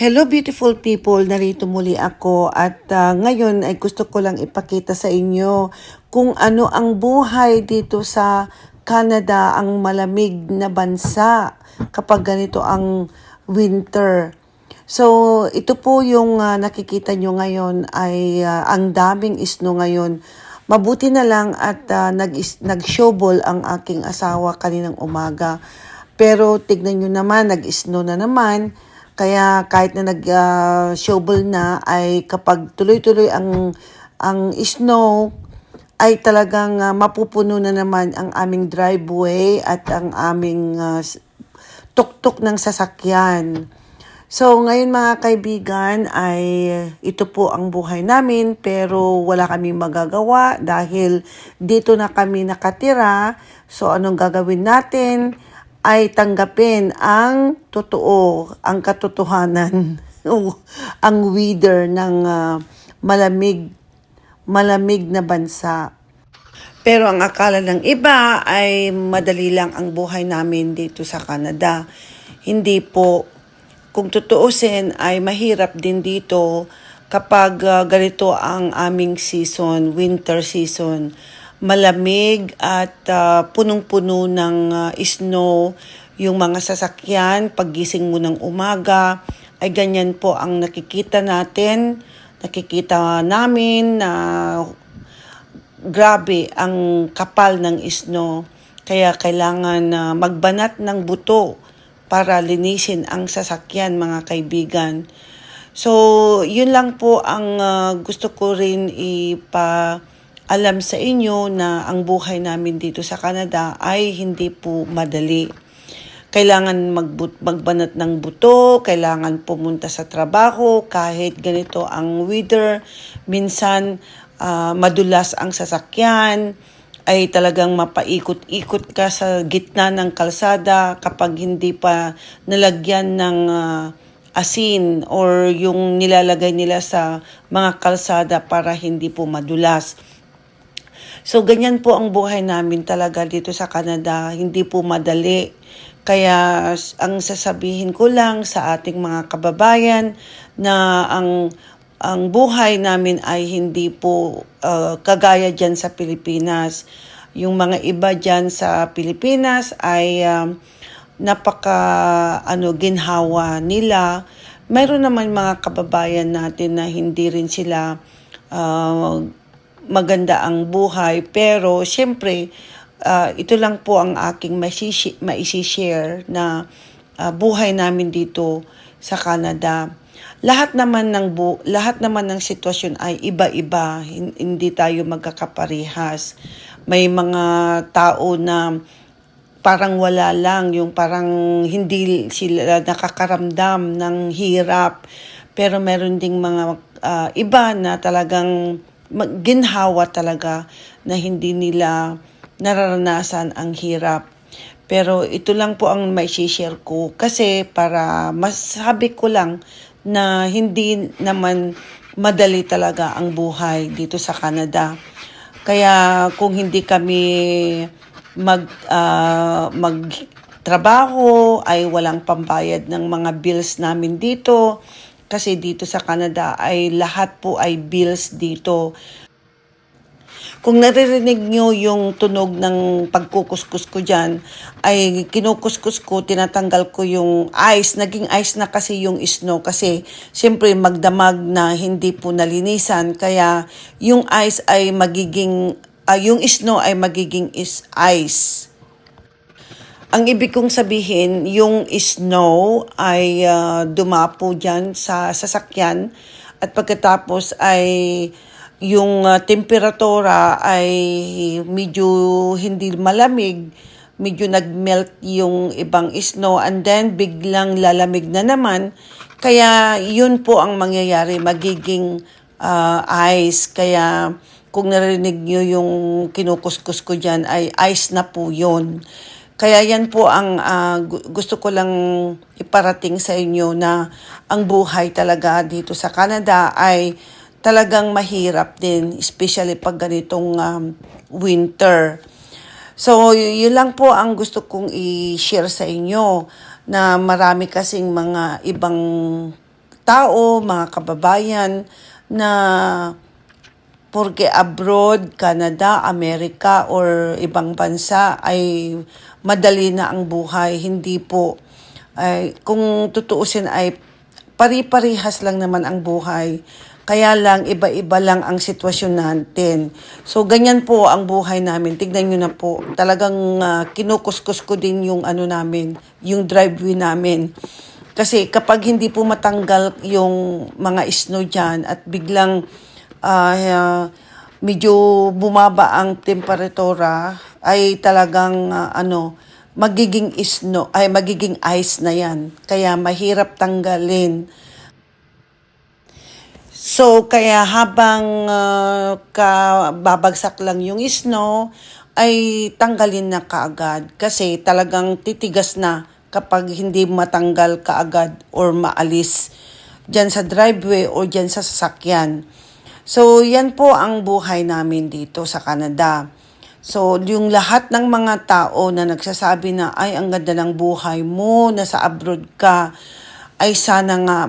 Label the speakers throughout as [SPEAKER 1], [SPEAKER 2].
[SPEAKER 1] Hello beautiful people, narito muli ako at ngayon ay gusto ko lang ipakita sa inyo kung ano ang buhay dito sa Canada, ang malamig na bansa kapag ganito ang winter. So ito po yung nakikita nyo ngayon ay ang daming snow ngayon. Mabuti na lang at nag-shovel ang aking asawa kaninang umaga. Pero tignan nyo naman, nag-snow na naman. Kaya kahit na nag-shovel na ay kapag tuloy-tuloy ang snow ay talagang mapupuno na naman ang aming driveway at ang aming tuktok ng sasakyan. So ngayon mga kaibigan ay ito po ang buhay namin pero wala kaming magagawa dahil dito na kami nakatira. So anong gagawin natin? Ay tanggapin ang totoo, ang katotohanan, ang weather ng malamig na bansa. Pero ang akala ng iba ay madali lang ang buhay namin dito sa Canada. Hindi po. Kung tutuusin ay mahirap din dito kapag ganito ang aming season, winter season. Malamig at punong-puno ng snow yung mga sasakyan. Paggising mo ng umaga ay ganyan po ang nakikita natin. Nakikita namin na grabe ang kapal ng snow. Kaya kailangan magbanat ng buto para linisin ang sasakyan mga kaibigan. So yun lang po ang gusto ko rin alam sa inyo na ang buhay namin dito sa Canada ay hindi po madali. Kailangan magbanat ng buto, kailangan pumunta sa trabaho kahit ganito ang weather. Minsan madulas ang sasakyan, ay talagang mapaikot-ikot ka sa gitna ng kalsada kapag hindi pa nalagyan ng asin or yung nilalagay nila sa mga kalsada para hindi po madulas. So, ganyan po ang buhay namin talaga dito sa Canada. Hindi po madali. Kaya, ang sasabihin ko lang sa ating mga kababayan na ang buhay namin ay hindi po kagaya dyan sa Pilipinas. Yung mga iba dyan sa Pilipinas ay ginhawa nila. Mayroon naman mga kababayan natin na hindi rin sila maganda ang buhay, pero syempre ito lang po ang aking maisi-share na buhay namin dito sa Canada. Lahat naman ng sitwasyon ay iba-iba, hindi tayo magkakaparehas. May mga tao na parang wala lang, yung parang hindi sila nakakaramdam ng hirap, pero meron ding mga iba na talagang ginhawa talaga na hindi nila nararanasan ang hirap. Pero ito lang po ang mai-share ko kasi para masabi ko lang na hindi naman madali talaga ang buhay dito sa Canada. Kaya kung hindi kami magtrabaho ay walang pambayad ng mga bills namin dito. Kasi dito sa Canada ay lahat po ay bills dito. Kung naririnig nyo yung tunog ng pagkukuskus ko dyan, ay kinukuskus ko, tinatanggal ko yung ice. Naging ice na kasi yung snow kasi siyempre magdamag na hindi po nalinisan. Kaya yung ice ay yung snow ay magiging ice. Ang ibig kong sabihin, yung snow ay dumapo dyan sa sasakyan at pagkatapos ay yung temperatura ay medyo hindi malamig, medyo nagmelt yung ibang snow and then biglang lalamig na naman. Kaya yun po ang mangyayari, magiging ice. Kaya kung narinig nyo yung kinukuskus ko dyan ay ice na po yun. Kaya yan po ang gusto ko lang iparating sa inyo na ang buhay talaga dito sa Canada ay talagang mahirap din, especially pag ganitong winter. So, yun lang po ang gusto kong i-share sa inyo na marami kasing mga ibang tao, mga kababayan na porque abroad, Canada, Amerika, or ibang bansa ay madali na ang buhay. Hindi po. Ay, kung tutuusin ay pari-parihas lang naman ang buhay. Kaya lang, iba-iba lang ang sitwasyon natin. So, ganyan po ang buhay namin. Tignan nyo na po. Talagang kinukuskus ko din yung ano namin, yung driveway namin. Kasi kapag hindi po matanggal yung mga snow dyan at biglang medyo bumaba ang temperatura, ay talagang magiging snow, ay magiging ice na yan. Kaya mahirap tanggalin. So, kaya habang babagsak lang yung snow, ay tanggalin na kaagad. Kasi talagang titigas na kapag hindi matanggal kaagad or maalis dyan sa driveway o dyan sa sasakyan. So, yan po ang buhay namin dito sa Canada. So, yung lahat ng mga tao na nagsasabi na, ay, ang ganda ng buhay mo, nasa abroad ka, ay sana nga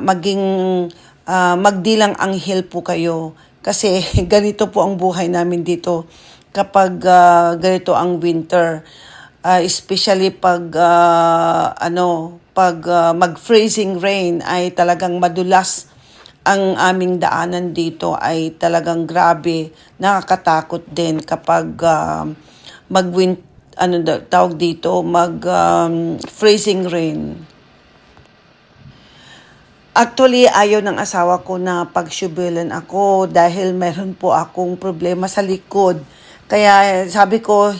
[SPEAKER 1] magdilang anghel po kayo. Kasi ganito po ang buhay namin dito kapag ganito ang winter. Especially pag mag-freezing rain ay talagang madulas ang aming daanan dito, ay talagang grabe, nakakatakot din kapag freezing rain. Actually, ayaw ng asawa ko na pagsyubelan ako dahil meron po akong problema sa likod. Kaya sabi ko,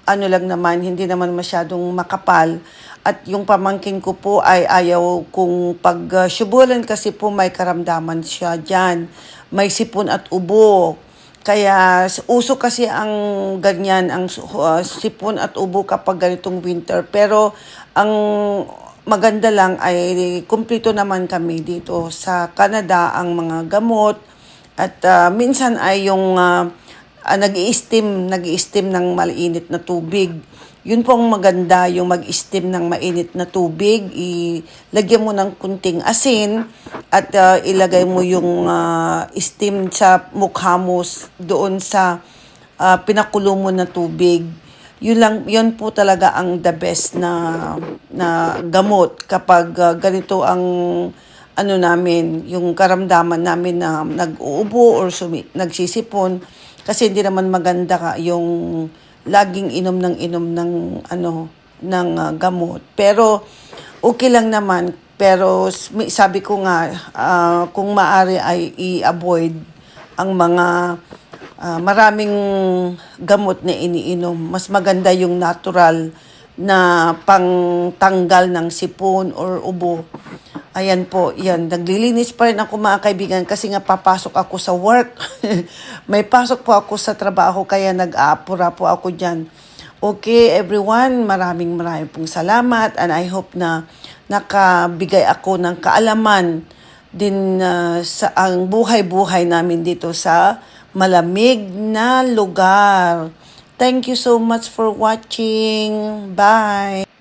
[SPEAKER 1] lang naman, hindi naman masyadong makapal. At yung pamangkin ko po ay ayaw kung pagsyubelan kasi po may karamdaman siya dyan. May sipon at ubo. Kaya uso kasi ang ganyan, ang sipon at ubo kapag ganitong winter. Pero ang maganda lang ay kumpleto naman kami dito sa Canada ang mga gamot. At minsan ay yung nag-i-steam ng mainit na tubig. Yun po ang maganda, yung mag-steam ng mainit na tubig. Ilagyan mo ng kunting asin at ilagay mo yung steam sa mukha mo doon sa pinakulo mo na tubig. Yun po talaga ang the best na gamot kapag ganito ang namin, yung karamdaman namin na nag-uubo or nagsisipon. Kasi hindi naman maganda yung laging inom ng gamot. Pero okay lang naman. Pero sabi ko nga, kung maaari ay i-avoid ang mga maraming gamot na iniinom. Mas maganda yung natural na pangtanggal ng sipon or ubo. Ayan po, yan. Naglilinis pa rin ako mga kaibigan kasi nga papasok ako sa work. May pasok po ako sa trabaho kaya nag-aapura po ako dyan. Okay, everyone, maraming pong salamat and I hope na nakabigay ako ng kaalaman din sa ang buhay-buhay namin dito sa malamig na lugar. Thank you so much for watching. Bye!